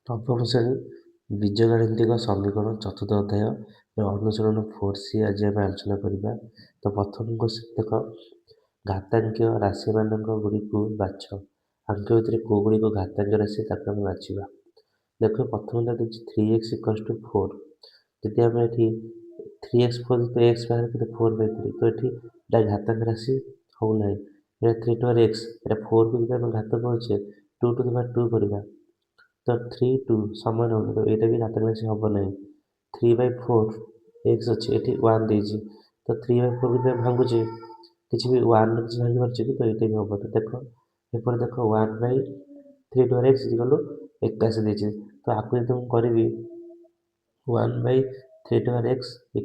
ନବମ ଶ୍ରେଣୀ ବୀଜଗାଣିତିକ ସମୀକରଣ ଚତୁର୍ଥ ଅଧ୍ୟାୟ ଅନୁଶୀଳନ 4C ଆଜି ଆମେ ଆଲୋଚନା କରିବା। ତ ପ୍ରଥମ କ୍ୱେଶ୍ଚନ ଦେଖ, ଘାତାଙ୍କୀୟ ରାଶିମାନଙ୍କ ଗୁଡ଼ିକୁ ବାଛ। ଆଙ୍କ ଭିତରେ କେଉଁ ଗୁଡ଼ିକ ଘାତାଙ୍କୀୟ ରାଶି ତାକୁ ଆମେ ବାଛିବା। ଦେଖ ପ୍ରଥମଟା ଦେଇଛି 3x = 4। ଯଦି ଆମେ ଏଠି 3x 4 ତ x ବାହାରେ କେତେ 4/3, ତ ଏଠି ଏଇଟା ଘାତାଙ୍କ ରାଶି ହେଉନାହିଁ। ଏଇଟା 3 x, ଏଇଟା 4କୁ ଯଦି ଆମେ ଘାତ କରୁଛେ 2 କରିବା, ତ 3 2 ସମାନ ହେଉନି, ତ ଏଇଟା ବି ଘାତାଙ୍କ ରାଶି ହେବ ନାହିଁ। 3/4 x ଅଛି, ଏଠି 1 ଦେଇଛି, ତ 3/4 ଯଦି ଆମେ ଭାଙ୍ଗୁଛେ କିଛି ବି 1 କିଛି ଭାଙ୍ଗି ପାରୁଛେ କି, ତ ଏଇଟା ବି ହେବ। ତ ଦେଖ ଏପଟେ ଦେଖ 1/3x = 81 ଦେଇଛି, ତ ଆକୁ ଯଦି ମୁଁ କରିବି 1/3x =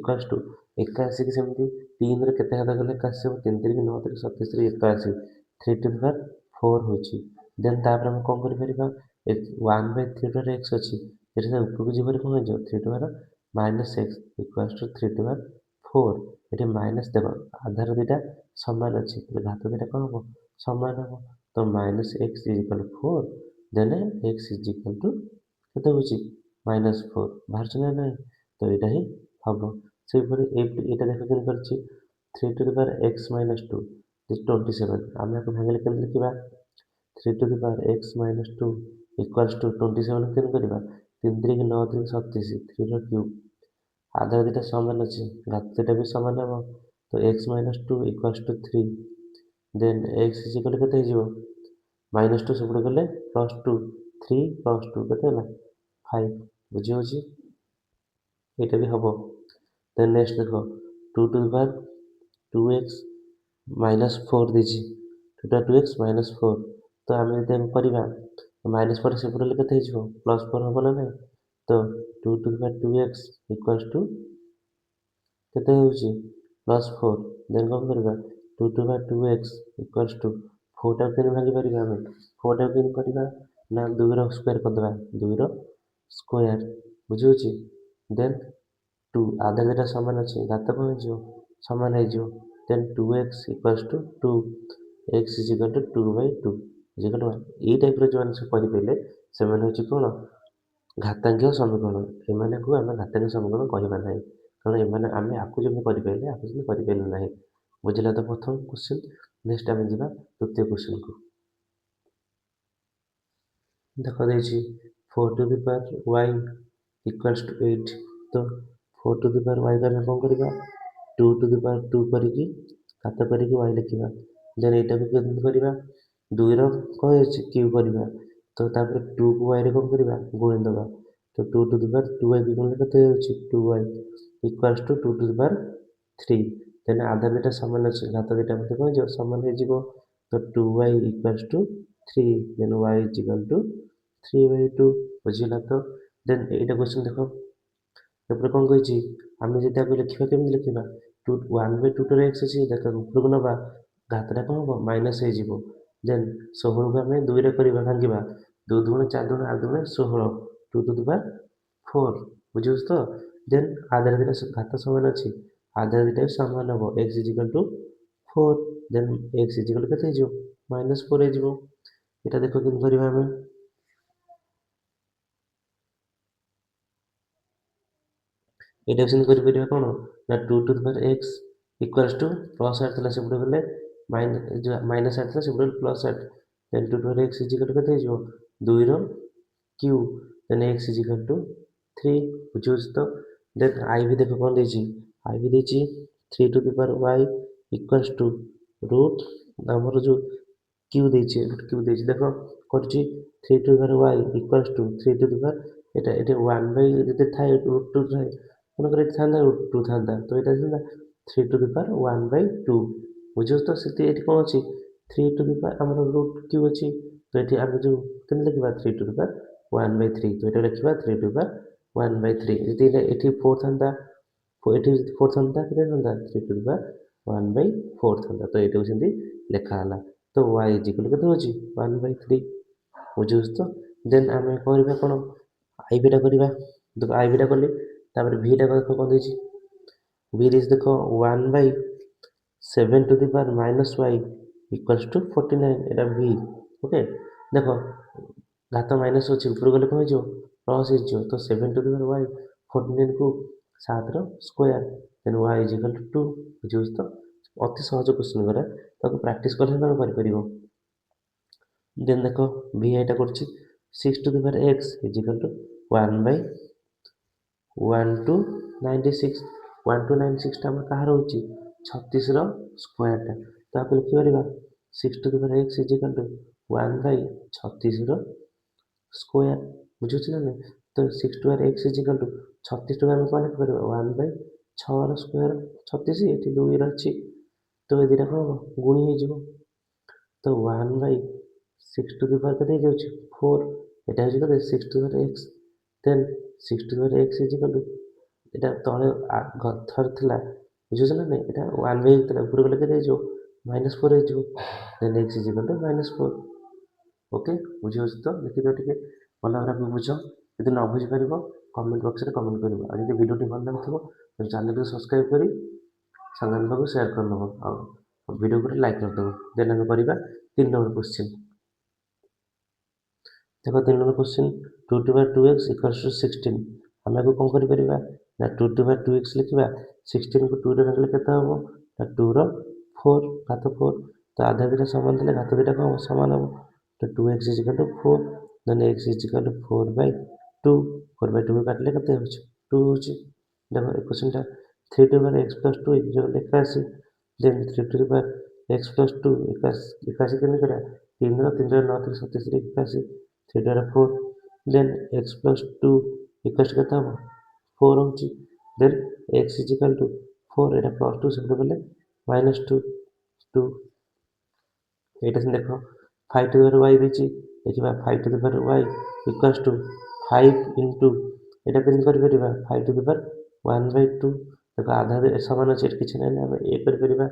81 କି ସେମିତି 3ରେ କେତେ ଘାତ କଲେ 81 ହେବ, 3 3 9 3 37 81, 3/4 ହେଉଛି। ଦେନ୍ ତାପରେ ଆମେ କ'ଣ କରିପାରିବା, 1/3x ଅଛି, ଏଠି ସେ ଉପରକୁ ଯିବରେ କ'ଣ ହେଇଯିବ 3/-x = 3/4। ଏଠି ମାଇନସ୍ ଦେଖ ଆଧାର ଦୁଇଟା ସମାନ ଅଛି, ଘାତ ଦୁଇଟା କ'ଣ ହେବ ସମାନ ହେବ, ତ -x = 4, ଦେନ୍ x = କେତେ ହେଉଛି -4 ବାହାରୁଛି ନା ନାହିଁ, ତ ଏଇଟା ହିଁ ହେବ। ସେହିପରି ଏଇଟା ଦେଖ କେମିତି କରିଛି 3x - 2 27। ଆମେ ଆକୁ ଭାଙ୍ଗିଲେ କେମିତି ଲେଖିବା, 3x - 2 = 27 କେମିତି କରିବା, 3 3 9 3 37, 3 ର କ୍ୟୁବ୍। ଆଧାର ଦୁଇଟା ସମାନ ଅଛି, ଘାତ ଦୁଇଟା ବି ସମାନ ହେବ, ତ x - 2 = 3, ଦେନ୍ x = କେତେ ହେଇଯିବ -2 ସେପଟେ ଗଲେ +2, 3 + 2 କେତେ ହେଲା 5, ବୁଝିହେଉଛି। ଏଇଟା ବି ହେବ। ଦେନ୍ ନେକ୍ସଟ ଦେଖ 2x - 4 ଦେଇଛି, 2x - 4, ତ ଆମେ ଯଦି ଆମେ କରିବା -4 ସେପଟେ ଗଲେ କେତେ ହେଇଯିବ +4 ହେବ ନା ନାହିଁ, ତ 2x = କେତେ ହେଉଛି +4। ଦେନ୍ କ'ଣ କରିବା 2x = 4ଟାକୁ କେମିତି ଭାଙ୍ଗି ପାରିବା, ଆମେ 4ଟାକୁ କେମିତି କରିବା ନା 2ର ସ୍କୋୟାର କରିଦେବା, 2ର ସ୍କୋୟାର, ବୁଝିହେଉଛି। ଦେନ୍ 2 ଆଧାର ଦୁଇଟା ସମାନ ଅଛି, ଘାତ କ'ଣ ହେଇଯିବ ସମାନ ହେଇଯିବ, ଦେନ୍ 2x = 2, x = 2/2 = 1। ଏଇ ଟାଇପ୍ର ଯେଉଁମାନେ ସବୁ କରିପାରିଲେ ସେମାନେ ହେଉଛି କ'ଣ ଘାତାଙ୍କୀୟ ସମୀକରଣ। ଏମାନଙ୍କୁ ଆମେ ଘାତାଙ୍କୀୟ ସମୀକରଣ କହିବା ନାହିଁ, କାରଣ ଏମାନେ ଆମେ ଆକୁ ଯେମିତି କରିପାରିଲେ ଆକୁ ସେମିତି କରିପାରିଲେ ନାହିଁ। ବୁଝିଲା ତ ପ୍ରଥମ କ୍ୱେଶ୍ଚନ୍। ନେକ୍ସଟ ଆମେ ଯିବା ଦ୍ୱିତୀୟ କ୍ୱେଶ୍ଚନକୁ। ଦେଖ ଦେଇଛି 4y = 8, ତ 4y କୁ ଆମେ କ'ଣ କରିବା 2 କରିକି ଘାତ କରିକି y ଲେଖିବା। ଦେନ୍ ଏଇଟାକୁ କେମିତି କରିବା 2ର କ'ଣ ହେଇଛି କ୍ୟୁବ୍ କରିବା, ତ ତାପରେ 2କୁ y ରେ କ'ଣ କରିବା ଗୁଣିଦେବା, ତ 2y କୁ ଗୁଣିଲେ କେତେ ହେଉଛି 2y = 2/3। ଦେନ୍ ଆଧାର ଦୁଇଟା ସମାନ ଅଛି, ଘାତ ଦୁଇଟା ମଧ୍ୟ କ'ଣ ହେଇଯିବ ସମାନ ହେଇଯିବ, ତ 2y = 3, ଦେନ୍ y = 3/2, ବୁଝିଲା ତ। ଦେନ୍ ଏଇଟା କ୍ୱେଶ୍ଚନ୍ ଦେଖ ଏପଟେ କ'ଣ କହିଛି, ଆମେ ଯଦି ତାକୁ ଲେଖିବା କେମିତି ଲେଖିବା 1/2 x ଅଛି, ଦେଖ ଉପରକୁ ନେବା ଘାତଟା କ'ଣ ହେବ ମାଇନସ୍ ହେଇଯିବ। ଦେନ୍ 16କୁ ଆମେ 2ରେ କରିବା ଭାଙ୍ଗିବା, 2 2 4 2 8 2 16, 2/4, ବୁଝିହେଉଛି ତ। ଦେନ୍ ଆଧାର ଦୁଇଟା ଘାତ ସମାନ ଅଛି, ଆଧାର ଦୁଇଟା ବି ସମାନ ହେବ, x = 4, ଦେନ୍ x = କେତେ ହେଇଯିବ -4 ହେଇଯିବ। ଏଇଟା ଦେଖ କେମିତି କରିବା ଆମେ, ଏଇଟା ସେମିତି କରିପାରିବା କ'ଣ ନା 2x = +8 ଥିଲା ସେପଟେ ଗଲେ -8 ଥିଲା ସେପଟେ ଗଲେ +8, ଦେନ୍ 2x = କେତେ ହେଇଯିବ 2ର କ୍ୟୁବ୍, ଦେନ୍ x = 3, ବୁଝିହେଉଛି ତ। ଦେନ୍ i ବି ଦେଖ କ'ଣ ଦେଇଛି, i ବି ଦେଇଛି 3y = ଆମର ଯେଉଁ କ୍ୟୁ ଦେଇଛି ଦେଖ କରୁଛି 3y = 3 ଏଇଟା ଏଠି 1 ଯଦି ଥାଏ √2 ଥାଏ, ମନେକର ଏଠି ଥାନ୍ତା √2 ଥାନ୍ତା, ତ ଏଇଟା ଥାନ୍ତା 3/1/2, ବୁଝିହେଉଛି ତ। ସେଠି ଏଠି କ'ଣ ଅଛି 3 ଆମର √q ଅଛି, ତ ଏଠି ଆମେ ଯେଉଁ କେମିତି ଲେଖିବା 3/1/3, ତ ଏଇଟା ଲେଖିବା 3/1/3। ଯଦି ଏଠି 4 ଥାନ୍ତା, ଏଠି 4 ଥାନ୍ତା କେତେ ଥାନ୍ତା 3/1/4 ଥାନ୍ତା, ତ ଏଇଟାକୁ ସେମିତି ଲେଖା ହେଲା। ତ y = କେତେ ହେଉଛି 1/3, ବୁଝିହେଉଛି ତ। ଦେନ୍ ଆମେ କରିବା କ'ଣ ଆଇବିଟା କରିବା, ଦେଖ ଆଇବିଟା କଲେ ତାପରେ ଭିଟା ଦେଖ କ'ଣ ଦେଇଛି, ଭି ଦେଇଛି ଦେଖ 1/7 - y = 49, ଏଇଟା ଭି। ଓକେ, ଦେଖ ଘାତ ମାଇନସ୍ ଅଛି, ଉପରକୁ ଗଲେ କ'ଣ ହେଇଯିବ ଲସ୍ ହେଇଯିବ। ତ 7 ଟୁ ଦି ପାୱାର y 49କୁ 7ର square then y is equal to 2 ବୁଝିହେଉଛି ତ। ଅତି ସହଜ କ୍ୱେଶ୍ଚିନ୍ ଗୁଡ଼ା ତାକୁ ପ୍ରାକ୍ଟିସ୍ କଲେ ତମେ କରିପାରିବ। ଦେନ୍ ଦେଖ ଭି ଏଇଟା କରୁଛି 6 to the power x is equal to 1 by 1 to 96 1 to 96ଟା ଆମର କାହାର ହେଉଛି 36ର ସ୍କୋୟାରଟା। ତ ଆମେ ଲେଖିପାରିବା 6 to the power x is equal to 1 by 36ର ସ୍କୋୟାର ବୁଝୁଛି ନା ନାହିଁ। ତ 6 to the power x is equal to 36 ଟଙ୍କା ଆମେ କ'ଣ ଲେଖିପାରିବା 1 ବାଇ 6ର ସ୍କୋୟାର 36 ଏଠି 2 ଅଛି ତ ଏ ଦୁଇଟା କ'ଣ ହେବ ଗୁଣି ହେଇଯିବ। ତ 1 ବାଇ 6 ଟୁ ଦି ପାୱାର କେତେ ହେଇଯାଉଛି 4 ଏଇଟା ହେଉଛି କେତେ 6 to the power x then 6 to the power x is equal to এটা ତଳେ ଥରେ ଥିଲା ବୁଝୁଛ ନା ନାହିଁ। ଏଇଟା 1 ବାଇ ଥିଲା ଉପରକୁ ଗଲେ କେତେ ହେଇଯିବ -4 ହେଇଯିବ then x is equal to -4 okay ବୁଝିହେଉଛି ତ। ଦେଖିଦିଅ ଟିକେ ଭଲ ଭାବରେ ବୁଝ। ଯଦି ନ ବୁଝିପାରିବ କମେଣ୍ଟ ବକ୍ସରେ କମେଣ୍ଟ କରିବ। ଆଉ ଯଦି ଭିଡ଼ିଓଟି ଭଲ ଲାଗୁଥିବ ଚ୍ୟାନେଲକୁ ସବସ୍କ୍ରାଇବ୍ କରି ସାଙ୍ଗମାନଙ୍କ ପାଖକୁ ସେୟାର କରିଦେବ ଆଉ ଭିଡ଼ିଓକୁ ଗୋଟେ ଲାଇକ୍ କରିଦେବ। ଦେନ୍ ଆମେ କରିବା 3 ନମ୍ବର କ୍ୱେଶ୍ଚିନ୍। ଦେଖ 3 number question 2 to the power 2x equals to 16 ଆମେ ଆକୁ କ'ଣ କରିପାରିବା ନା 2 ଟୁ ଦି ପାୱାର 2x ଲେଖିବା 16କୁ 2ରେ ଭାଗିଲେ କେତେ ହେବ ନା 2ର 4 ଘାତ 4 ତ ଆଧା ଦୁଇଟା ସମାନ ଥିଲେ ଘାତ ଦୁଇଟା କ'ଣ ସମାନ ହେବ ତ 2x is equal to 4 then x is equal to 4 by 2 4 by 2 କାଟିଲେ କେତେ ହେଉଛି 2 ହେଉଛି। ଦେଖ ଏ କ୍ୱେଶ୍ଚିନ୍ଟା 3 to the power x plus 2 81 then 3 to the power x plus 2 81 କେମିତି କରିବା 3ର 3ର 9 3 37 81 3 to the power 4 then x plus 2 equals କେତେ ହେବ 4 ହେଉଛି then x is equal to 4 ଏଇଟା ପ୍ଲସ୍ 2 ସେପଟେ ଗଲେ -2 2 ଏଇଟା ସେମିତି ଦେଖ 5 ଟୁ ଦି ପାୱାର y ଦେଇଛି ଦେଖିବା 5 to the power y equals to 5 into ଏଇଟା କେମିତି କରିପାରିବା 5 ଟୁ ଦି ପାୱାର 1 ବାଇ 2 ଦେଖ ଆଧା ସମାନ ଅଛି ଏଠି କିଛି ନାହିଁ ଆମେ ଏ କରିପାରିବା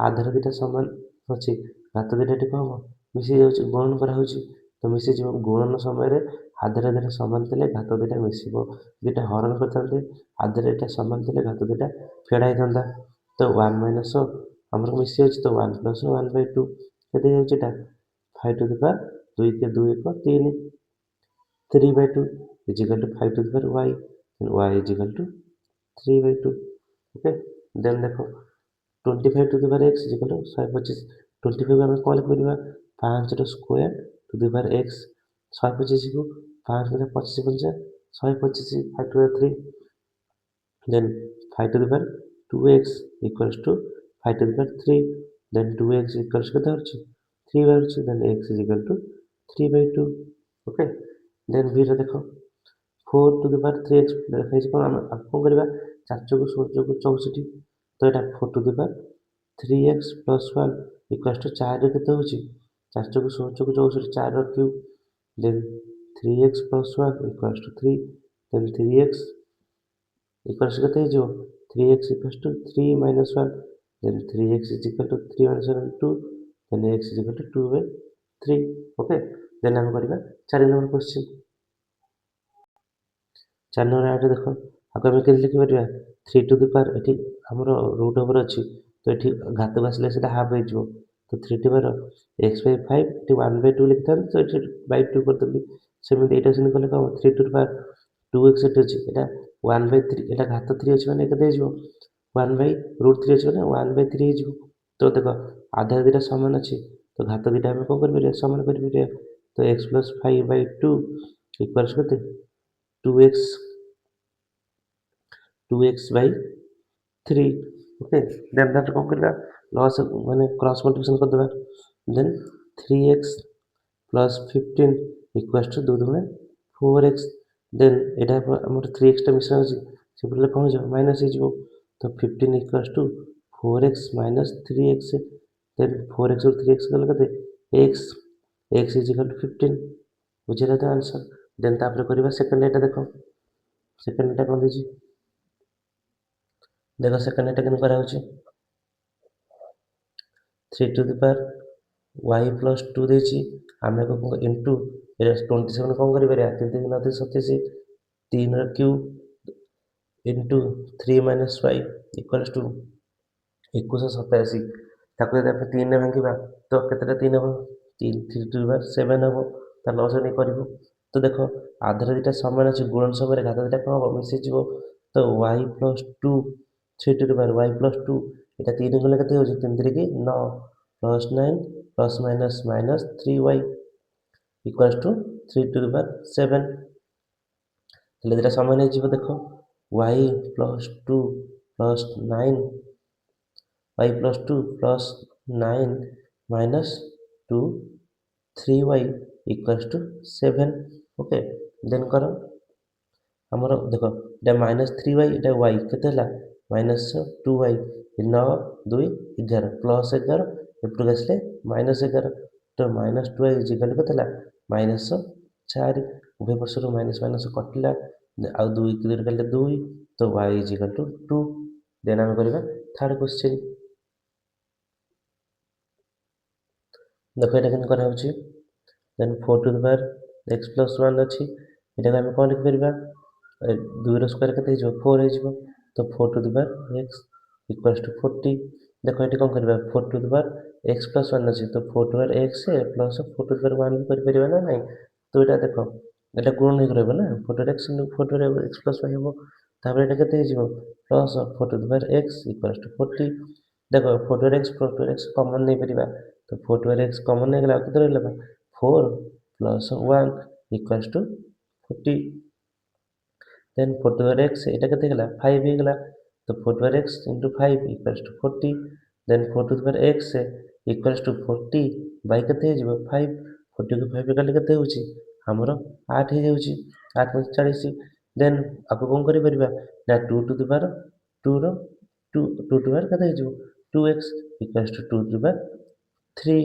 ଆଧାର ଦୁଇଟା ସମାନ ଅଛି ଘାତ ଦୁଇଟା ଏଠି କ'ଣ ହେବ ମିଶି ଯାଉଛି ଗୁଣନ କରାହେଉଛି ତ ମିଶିଯିବ ଗୁଣନ ସମୟରେ ଆଧାର ଦୁଇଟା ସମାନ ଥିଲେ ଘାତ ଦୁଇଟା ମିଶିବ ଦୁଇଟା ହରଣ କରିଥାନ୍ତେ ଆଧାର ଏଇଟା ସମାନ ଥିଲେ ଘାତ ଦୁଇଟା ଫେଡ଼ା ହେଇଥାନ୍ତା ତ 1 ମାଇନସ୍ ଆମର ମିଶି ଯାଉଛି ତ 1 ପ୍ଲସ୍ 1 ବାଇ 2 କେତେ ହେଇଯାଉଛି ଏଇଟା 5 ଟୁ ଦି ପାୱାର 2 କେ 2 1 3 3 by 2 is equal to 5 to the power y is equal to 3 by 2 okay then ଦେଖ 25 to the power x is equal to 125 25କୁ ଆମେ କ'ଣ ଲେଖିପାରିବା 5ର square to the power x 125କୁ 5 × 25 ପଞ୍ଚା 125 5 to the power 3 then 5 to the power 2x equals to 5 to the power 3 then 2x equals କେତେ ବାହାରୁଛି 3 ବାହାରୁଛି then x is equal to 3 by 2 okay then ଭିରେ ଦେଖ 4 ଟୁ ଦି ପାୱାର 3x ହେଇଛି କ'ଣ ଆମେ କ'ଣ କରିବା 4 ଚଉକୁ 16 ଚଉକୁ 64 ତ ଏଇଟା 4 to the power 3x plus 1 equals to 4ରେ କେତେ ହେଉଛି 4 ଚଉକୁ 16 ଚଉକୁ 64 4ର cube then 3x plus 1 equals to 3 then 3x equals କେତେ ହେଇଯିବ 3x equals to 3 minus 1 then 3x is equal to 3 minus 1 2 then x is equal to 2 by 3 okay then ଆମେ କରିବା 4 ନମ୍ବର କ୍ୱେଶ୍ଚିନ୍ 4 ନମ୍ବର ଆଡ଼େ ଦେଖ ଆକୁ ଆମେ କେମିତି ଲେଖିପାରିବା 3 ଟୁ ଦି ପାୱାର ଏଠି ଆମର ରୁଟ୍ ଓଭର ଅଛି ତ ଏଠି ଘାତକୁ ଆସିଲେ ସେଇଟା ହାଫ୍ ହେଇଯିବ ତ 3 to the power x by 5 ଏଠି 1 ବାଇ 2 ଲେଖିଥାନ୍ତି ତ ଏଠି ବାଇ 2 କରିଦେଲି ସେମିତି ଏଇଟା ସେମିତି କଲେ କ'ଣ 3 ଟୁ ଦି ପାୱାର 2x ଏଠି ଅଛି ଏଇଟା 1 ବାଇ 3 ଏଇଟା ଘାତ 3 ଅଛି ମାନେ କେତେ ହେଇଯିବ 1 ବାଇ ରୁଟ୍ 3 ଅଛି ମାନେ 1 ବାଇ 3 ହେଇଯିବ ତ ଦେଖ ଆଧା ଦୁଇଟା ସମାନ ଅଛି ତ ଘାତ ଦୁଇଟା ଆମେ କ'ଣ କରିପାରିବା ସମାନ କରିପାରିବା ତ x ପ୍ଲସ୍ 5 ବାଇ 2 ଇକ୍ୱାଲ୍ସ କେତେ 2x ବାଇ 3 ଓକେ ଦେନ୍ ତାପରେ କ'ଣ କରିବା ଲସ୍ ମାନେ କ୍ରସ୍ ମଲ୍ଟିପ୍ଲିକେସନ୍ କରିଦେବା ଦେନ୍ 3x plus 15 equals to 2 ଦୁଗୁଣେ 4x ଦେନ୍ ଏଇଟା ଆମର 3xଟା ମିଶା ହେଉଛି ସେପଟେ କ'ଣ ହେଇଯିବ ମାଇନସ୍ ହେଇଯିବ ତ 15 equals to 4x minus 3x then 4x ରୁ 3x ଗଲେ କେତେ x ଇଜ୍ ଇକ୍ୱାଲ୍ ଟୁ 15 ବୁଝିଲା ତ ଆନ୍ସର୍ ଦେନ୍ ତାପରେ କରିବା ସେକେଣ୍ଡ ଏଇଟା ଦେଖ ସେକେଣ୍ଡ ଏଇଟା କ'ଣ ଦେଇଛି ଦେଖ ସେକେଣ୍ଡ ଏଇଟା କେମିତି କରାହେଉଛି 3 to the power y plus 2 ଦେଇଛି ଆମେ ଇଣ୍ଟୁ 27 କ'ଣ କରିପାରିବା 3 3 9 37 3ର cube into 3 minus y equals to 2187 ତାକୁ ଯଦି ଆମେ 3ରେ ଭାଙ୍ଗିବା ତ କେତେଟା 3 ହେବ 3 3 ଟୁ ଦି ପାୱାର 7 ହେବ ତା ଲସ୍ ନେଇ କରିବୁ तो देख आधार दुटा सामान अच्छे गुणन समय घात दुटा कौन हम मिसेज तो y plus two three to the power y plus two यहाँ तीन गले के तीन तिरिक 9 plus 9 plus minus minus 3y equals to 3 to the power 7 हेल्ले दुटा सामान हो देख y plus two plus 9 y plus two plus 9 minus 2 3y equals to 7 okay then कर आमर देख ये माइनस 3y ये y के माइनस 2y 9 2 11 प्लस 11 एपटू आसले माइनस 11 तो माइनस 2y इजिकल के माइनस 4 उभय पक्षर माइनस माइनस कटिला आउ 2 की 2 कले 2 तो y इजिकल टू 2 देन आम करबा थर्ड क्वेश्चन देखो ये केन करा होची then 4 to the power x plus 1 अच्छी एटा आम कौन लिख परिबा 2 रो स्क्वायर केते हो 4 हो तो 4 to the power x equals to 40 देखो ये कौन करबा 4 to the power x plus 1 अच्छी तो 4 to the power x plus 4 to the power 1 भी कर परिबा ना नहीं तो एटा देखो एटा गुणन हो रहबो ना 4 to x 4 to x plus 1 हो तापर एटा केते हो plus 4 to the power x equals to 40 देखो 4 टू x कॉमन नहीं परिबा तो 4 टू x कॉमन नहीं गला केते रहला 4 plus 1 equals to 40 then 4 to x एटा केते गला 5 हे गला तो 4 to x into 5 equals to 40 then 4 to x equals to 40 by केते हो 5 40 को 5 काले केते होची हमरो 8 हे जाउची 8 + 40 देन आपको कोन करि परिबा ना 2 टू द पावर 2 रो 2 टू पावर केते हो 2x equals to 2 to power 3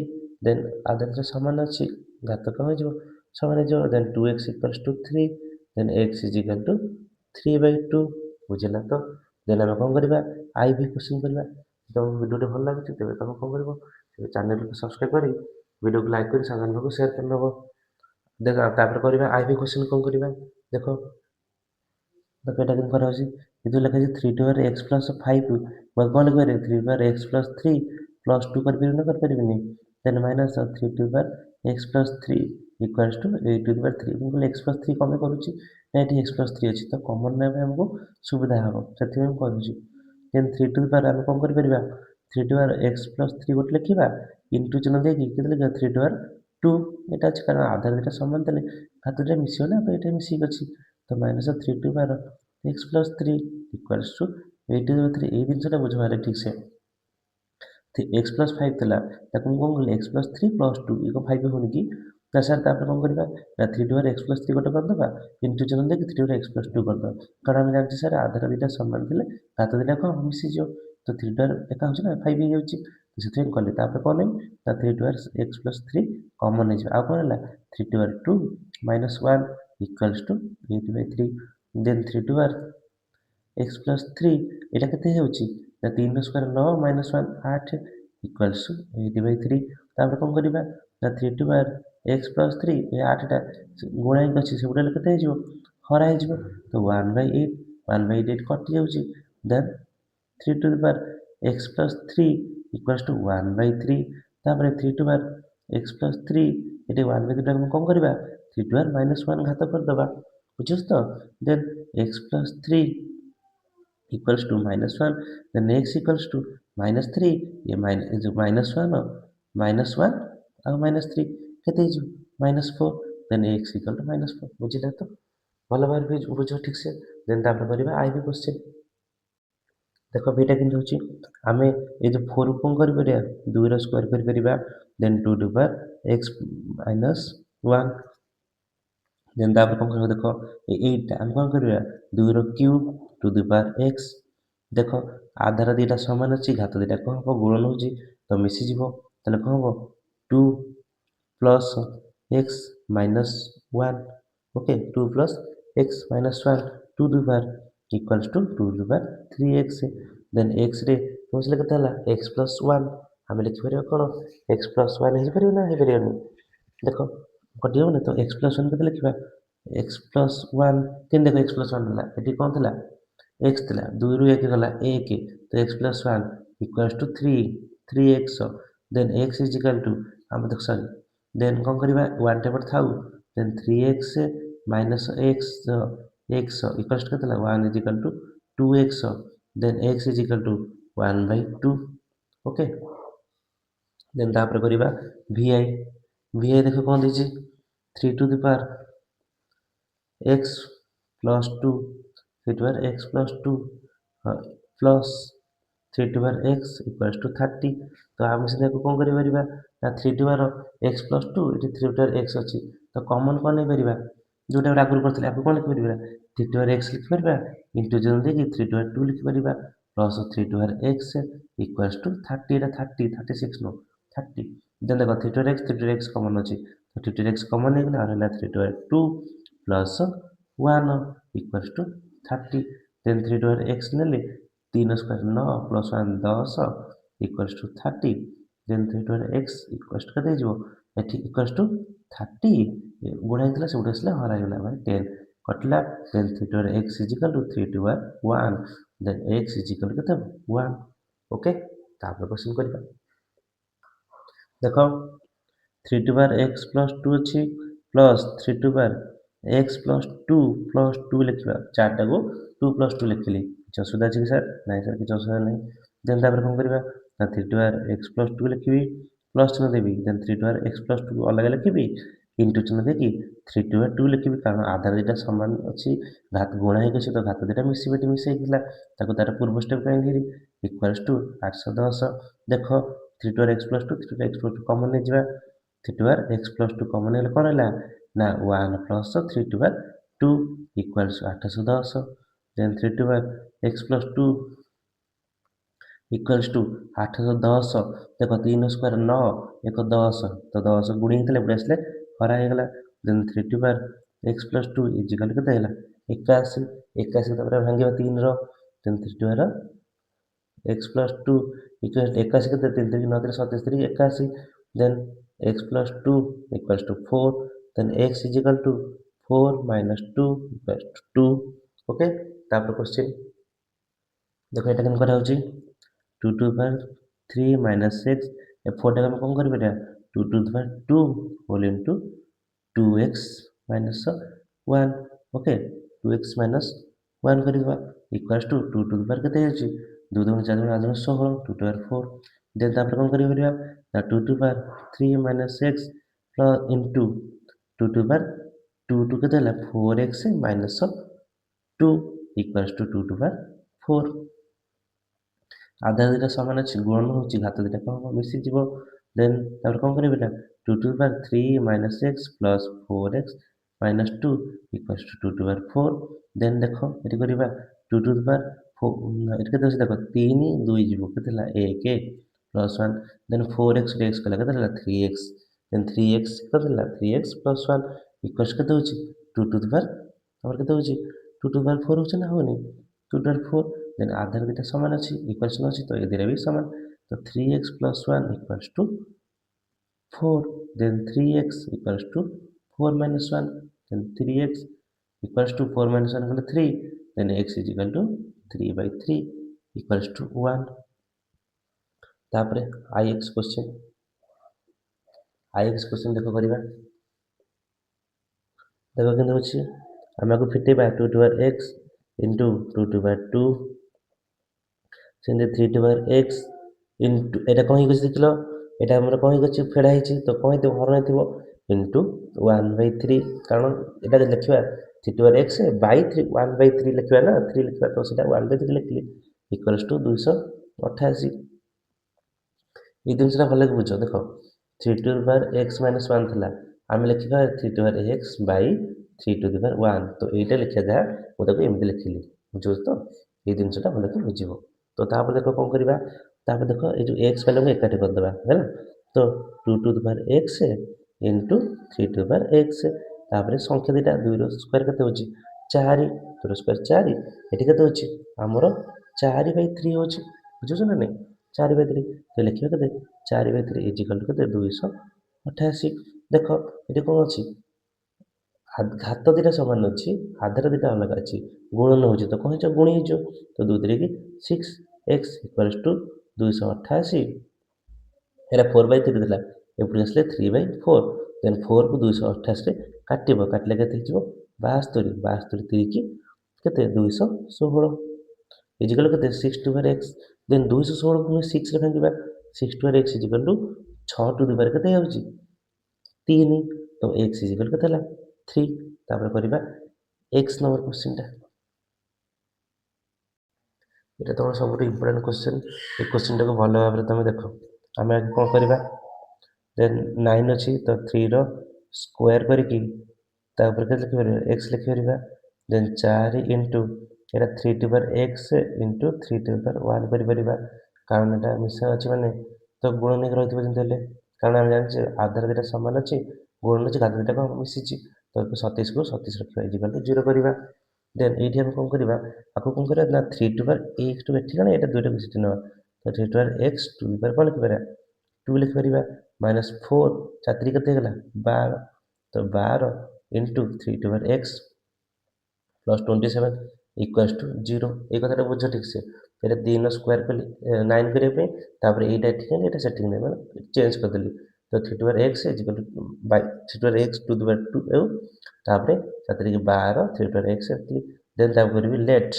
then आदर समान अछि घात कम हो समान हो then 2x equals to 3 then x is equal to 3/2 बुझला तो देन आम कौन करवा आई भी क्वेश्चन करवा तुम वीडियो भल लगे तेज तुम कौन कर चैनल को सब्सक्राइब कर वीडियो को लाइक कर सामान को शेयर कर नब देख तापर करवा आई भी क्वेश्चन कौन करवा देख देख एटा केन करा होची इदु लिखा है 3 टू x प्लस 5 मैं कौन लिख पारे 3 टू x प्लस 3 प्लस 2 कर परिबे ना कर परिबे नहीं then minus 3 to x plus 3 equals to 8 to 3 मैं x प्लस 3 कमे करूची एटी x प्लस 3 अछि तो कॉमन नेबे हमको सुविधा हबो सेति हम करूची देन 3 टू हम कौन कर परिबा 3 टू x प्लस 3 गोट लिखिबा इनटू चिन्ह देकी केते लिखा 3 टू 2 एटा अछि कारण आधार एटा समान तले हातटा मिसियो ना तो एटा मिसी अछि तो minus 3 to x plus 3 equals to 8 to 3 ए दिनसटा बुझबारे ठीक से x प्लस 5 तला ताकू कौन कर x प्लस 3 प्लस 2 इको 5 होनी की ना सर तापर कौन करबा ना 3 टू x प्लस 3 गोटे कर दबा इनटू चिन्ह देकी 3 टू x प्लस 2 कर दबा कारण हम जानछि सर आधार दुटा समान थिले घात दुटा को मिसी जो तो 3 टू एका होछि ना 5 हे जाउछि तो सेते कले तापर कोन ना 3 टू x प्लस 3 कॉमन हे आ कोन हला 3 to 2 minus 1 equals to 8/3 then 3 to x plus 3 एटा केते होछि ना 3 रो स्क्वायर 9 माइनस 1 8 इक्वल्स टू 8/3 तापर कोन करबा ना 3 टू x प्लस 3 ए 8 टा गुणा ही अछि सेबुडा केते हिजो हरा हिजो तो 1/8 1/8 कटि जाउछि then 3 to the power x plus 3 equals to 1/3 तापर 3 टू पावर x प्लस 3 एटे 1/3 टा कोन करबा 3 टू माइनस 1 घात कर दबा बुझिस तो then x plus 3 equals to minus 1 the next equals to minus 3 ये minus 1 minus 1 और minus 3 केते जो minus 4 then x equal to minus 4 बुझिला तो भल भाबरे भी बुझो ठीक से देन तापर करबा आई भी क्वेश्चन देखो बेटा किंतु होची आमे ए जो 4 कोन करि परिया 2 रो स्क्वायर करि परिबा then 2 to power x minus 1 then तापर कोन करबा देखो 8 हम कोन करिया 2 रो cube to the power x देखो आधार दुटा समान अच्छी घात दुटा कौन हम गुणन हो तो मिसी जीव ताले कौन हम 2 plus x minus 1 okay 2 plus x minus 1 2 to power equals to 2 to power 3x then x रे समझले केते हला x प्लस 1 हम लिखि परिबा कोन x प्लस 1 हे परिबो ना हे परिबो देखो कटियो ना तो x प्लस 1 केते लिखिबा x प्लस 1 केन देखो x प्लस 1 हला एटी कोन थला x थिला 2 रु 1 गला 1 तो x plus 1 equals to 3x then x is equal to हम देख सॉरी देन कोन करबा 1 टेबल थाउ then 3x minus x x equals to केते 1 is equal to 2x then x is equal to 1/2 okay then तापर करिबा vi vi देखो कोन दिछि 3 to the power x plus 2 3 to power x plus 2 plus 3 to power x equals to 30 तो आम से देखो कोन करि परिबा ना 3 टू पावर x प्लस 2 इति 3 टू पावर x अछि तो कॉमन कोन नै परिबा जोटा आगु करथिले आगु कोन लिखि परिबा 3 टू पावर x लिखि परिबा इनटू जन देखि 3 टू पावर 2 लिखि परिबा plus 3 to power x equals to 30 एटा 30 36 नो 30 देन देखो 3 to power x 3 to power x common अछि तो 3 टू पावर x कॉमन नै गेला रहला 3 to power 2 plus 1 equals to 30 then 3 to power x नेले 3 square 9 plus 1 10 equals to 30 then 3 to power x equals to कते जिवो एठी इक्वल्स टू 30 गुणा हेतला से उडसला हरा गेला भाई 10 कटला then 3 to power x is equal to 3 to power 1 then x is equal to कते 1 ओके तापर क्वेश्चन करबा देखो 3 टू पावर x प्लस 2 अछि plus 3 to power x plus 2 लिखिबा चारटा को 2 प्लस 2 लिखिली किछ असुविधा अछि सर नाही सर किछ असुविधा नाही देन तापर कोन करबा ना 3 टू पावर x प्लस 2 लिखिबी प्लस चिन्ह देबी then 3 to power x plus 2 अलग लिखिबी इनटू चिन्ह देकी 3 टू पावर 2 लिखिबी कारण आधार दुटा समान अछि घात गुणा हे अछि तो घात दुटा मिसिबेटी मिसै गेला ताको तार पूर्व स्टेप काई घेरी इक्वल्स टू 810 देखो 3 to power x plus 2 3 to power x plus 2 common नै जिबा 3 to power x plus 2 common हेले कोन हला ना 1 plus 3 to power 2 equals 810 then 3 to power x plus 2 equals to 810 देखो 3 स्क्वायर 9 1 10 तो 10 गुणी हेतले पुरा आसले हरा हे गेला then 3 to power x plus 2 is equal कते हेला 81 81 तापर भांगिबा 3 रो then 3 to power x plus 2 equal 81 कते 3 3 9 3 37 81 then x plus 2 equals to 4 then x is equal to 4 minus 2 equals to 2 okay तापर क्वेश्चन देखो एटा केन करा होची 2 टू द पावर 3 minus 6 ए 4 टाका में कौन करिबा 2 to the power 2 whole into 2x minus 1 okay 2x minus 1 करिबा equals to 2 to the power केते अछि 2 2 4 8 16 2 टू पावर 4 देन तापर कौन करिबा ना 2 to power 3 minus 6 plus into 2 to power 2 to केते हला 4x minus 2 equals to 2 to power 4 आधार दुटा समान अछि गुणन होछि घात दुटा कम मिसि जिवो देन तापर कोन करिबे ना 2 to the power 3 minus x plus 4x minus 2 equals to 2 to the power 4 then देखो एटी करिबा 2 टू द पावर 4 एटी केते अछि देखो 3 2 जिवो केतेला 1 plus 1 देन 4x x कला केतेला 3x देन 3x केतेला 3x plus 1 equals केते होछि 2 टू द पावर और केते होछि 2 टू द पावर 4 होछि ना होनी 2 टू द पावर 4 देन आधार दुटा समान अछि इक्वेशन अछि तो ए दिरा भी समान तो 3x plus 1 equals to 4 then 3x equals to 4 minus 1 then 3x equals to 4 minus 1 equal to 3 then x is equal to 3 by 3 equals to 1 तापरे ix क्वेश्चन देखो करिबा देखो केन होछि हम को फिटेबा 2 to power x into 2 to power 2 सेंदे 3 to power x into एटा कहि गछि देखलो एटा हमर कहि गछि फेडा हिछि तो कहि तो हर नथिबो into 1/3 कारण एटा लिखिबा 3 to power x by 3 1/3 लिखिबा ना 3 लिखिबा तो सेटा 1/3 लिखली इक्वल्स टू 288 ई दिनसरा भले बुझो देखो 3 to the power x minus 1 थला हम लिखिबा 3 to the power x by 3 to the power 1 तो एटा लिखिया जा मु ताको एमति लिखिली बुझो तो ई दिनसटा भले के बुझिबो तो तापर देखो कोन करिबा तापर देखो ए जो x वैल्यू को एकाठी कर देबा है ना तो 2 to the power x into 3 to the power x तापर संख्या दिटा 2 रो स्क्वायर कते होची 4 2 रो स्क्वायर 4 एठी कते होची हमरो 4/3 होची बुझो ना नहीं 4/3 तो लिखिबा कते 4/3 इज इक्वल टू कते 288 देखो एठी कोन अछि घात दिटा समान अछि आधार दिटा अलग अछि गुणन होची तो कहै छ गुणी जो तो 2 3 की 6x equals to 288 एरा 4/3 देला एपुर आसले 3/4 देन 4 को 288 रे କାଟିବ, କାଟିଲେ କେତେ ହେଇଯିବ 72, 72 ତିରିକି କେତେ 216 ଇଜିକାଲ୍ କେତେ 6/x। ଦେନ୍ 216 ପୁଣି 6ରେ ଭାଙ୍ଗିବା, 6/x is equal to 6 to the power କେତେ ହେଉଛି 3, ତ x ଇଜିକାଲ୍ କେତେ ହେଲା 3। ତାପରେ କରିବା x ନମ୍ବର କ୍ୱେଶ୍ଚିନ୍ଟା। ଏଇଟା ତୁମର ସବୁଠୁ ଇମ୍ପୋର୍ଟାଣ୍ଟ କ୍ୱେଶ୍ଚିନ୍। ଏ କ୍ୱେଶ୍ଚିନ୍ଟାକୁ ଭଲ ଭାବରେ ତୁମେ ଦେଖ। ଆମେ ଆগে କ'ଣ କରିବା, ଦେନ୍ 9 ଅଛି ତ 3ର ସ୍କୋୟାର କରିକି ତା ଉପରେ କେତେ ଲେଖିପାରିବା x ଲେଖିପାରିବା। ଦେନ୍ 4 ଇଣ୍ଟୁ ଏଇଟା 3 to power x into 3 to power 1 କରିପାରିବା। କାରଣ ଏଇଟା ମିଶା ଅଛି ମାନେ ତ ଗୁଣନୀୟକ ରହିଥିବ ଯେମିତି ହେଲେ, କାରଣ ଆମେ ଜାଣିଛେ ଆଧାର ଦୁଇଟା ସମାନ ଅଛି, ଗୁଣନ ଅଛି ଆଧାର ଦୁଇଟା କ'ଣ ମିଶିଛି, ତ 27କୁ 27 ରଖିବା ଇଜିକାଲ୍ ଟୁ 0 କରିବା। ଦେନ୍ ଏଇଠି ଆମେ କ'ଣ କରିବା, ଆକୁ କ'ଣ କରିବା ନା 3 ଟୁ ପାୱାର x ଟୁ ଏଠି କ'ଣ ଏଇଟା ଦୁଇଟାକୁ ସେଠି ନେବା, ତ 3 to power x to to power କ'ଣ ଲେଖିପାରିବା 2 ଲେଖିପାରିବା। -4 4 କେତେ ହେଇଗଲା 12, ତ 12 into 3 to power x plus 27 equals to 0। ଏଇ କଥାଟା ବୁଝ ଠିକ୍ ସେ। ଏଇଟା 3ର ସ୍କୋୟାର କଲି 9 କରିବା ପାଇଁ, ତାପରେ ଏଇଟା ଏଠିକି ନେଲି, ଏଇଟା ସେଠିକି ନେଲି, ମାନେ ଚେଞ୍ଜ କରିଦେଲି। ତ 3 to power x is equal to 3 to power x to the power 2 ଆଉ ତାପରେ 7 × 12 3 ଟୁ ପାୱାର x ରଖିଲି। ଦେନ୍ ତାକୁ କରିବି ଲେଟ୍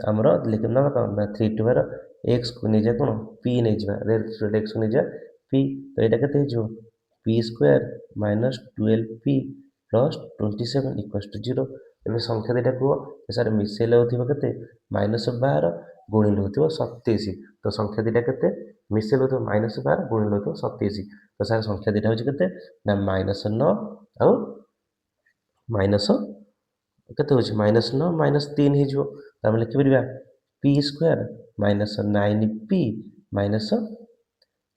ଆମର ନେବା କ'ଣ ନା 3 ଟୁ ପାୱାର xକୁ ନେଇଯିବା କ'ଣ p ନେଇଯିବା, ଦେନ୍ 3 ଟୁ ପାୱାର xକୁ ନେଇଯିବା p, ତ ଏଇଟା କେତେ ହେଇଯିବ p² - 12p plus 27 equals to 0। ଏବେ ସଂଖ୍ୟା ଦୁଇଟା କୁହ, ସାର୍ ମିଶେଇଲେ ହେଉଥିବ କେତେ -12 ଗୁଣିଲେ ହେଉଥିବ 27, ତ ସଂଖ୍ୟା ଦୁଇଟା କେତେ ମିଶେଇଲେ ହେଉଥିବ -12 ଗୁଣିଲେ ହେଉଥିବ 27, ତ ସାର୍ ସଂଖ୍ୟା ଦୁଇଟା ହେଉଛି କେତେ ନା -9 ଆଉ କେତେ ହେଉଛି -9 -3 ହେଇଯିବ। ତ ଆମେ ଲେଖିପାରିବା p² -9p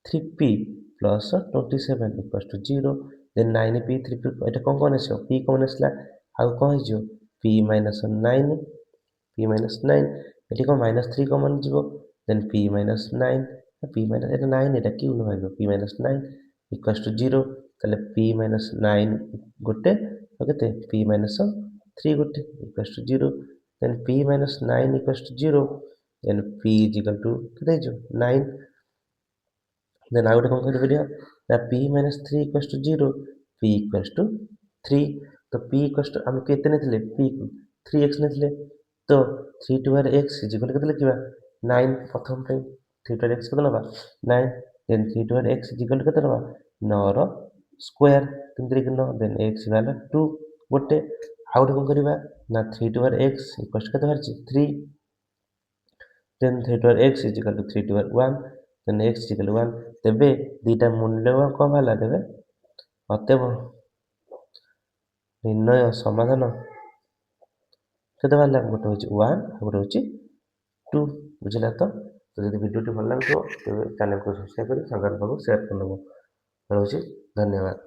-3p plus 27 equals to 0। Then 9p 3p ଏଇଟା କ'ଣ ଆସିବ p କମନ୍ ଆସିଲା, ଆଉ କ'ଣ ହେଇଯିବ p - 9 ଏଠି କ'ଣ -3 କମନ୍ ଯିବ, ଦେନ୍ p - 9 ଏଇଟା 9 ଏଇଟା କ୍ୟୁ ବାହାରିବ p - 9 ଇକ୍ୱାଲ୍ସ ଟୁ 0। ତାହେଲେ p - 9 ଗୋଟେ ଆଉ କେତେ p - 3 ଗୋଟେ equals to 0। Then p - 9 equals to 0, then p is equal to କେତେ ହେଇଯିବ 9। ଦେନ୍ ଆଉ ଗୋଟେ କ'ଣ କରିପାରିବା ନା p - 3 equals to 0, p equals to 3। ତ p ଇକ୍ୱାଲ୍ସ ଟୁ ଆମେ କେତେ ନେଇଥିଲେ p କୁ 3x ନେଇଥିଲେ, ତ 3 ଟୁ ପାୱାର x ଇଜିକାଲ୍ କେତେ ଲେଖିବା 9 ପ୍ରଥମ ପାଇଁ 3 ଟୁ ପାୱାର x କେତେ ନେବା 9, ଦେନ୍ 3 ଟୁ ପାୱାର x ଇଜିକାଲ୍ କେତେ ନେବା 9ର ସ୍କୋୟାର 3 × 9, ଦେନ୍ x ବାହାରିଲା 2 ଗୋଟେ। ଆଉ ଗୋଟେ କ'ଣ କରିବା ନା 3 ଟୁ ପାୱାର x ଇକ୍ୱାଲ୍ସ କେତେ ବାହାରିଛି 3, then 3 to power x is equal to 3 to power 1, then x is equal 1। ତେବେ ଦୁଇଟା ମୂଲ୍ୟ କ'ଣ ବାହାରିଲା, ତେବେ ଅତଏବ ନିର୍ଣ୍ଣୟ ସମାଧାନ କେତେ ବାହାରିଲା, ଗୋଟେ ହେଉଛି 1 ଆଉ ଗୋଟେ ହେଉଛି 2। ବୁଝିଲା ତ? ଯଦି ଭିଡ଼ିଓଟି ଭଲ ଲାଗୁଥିବ ତେବେ ଚ୍ୟାନେଲକୁ ସବସ୍କ୍ରାଇବ୍ କରି ସାଙ୍ଗମାନଙ୍କ ପାଖକୁ ସେୟାର କରିନେବ। ରହୁଛି, ଧନ୍ୟବାଦ।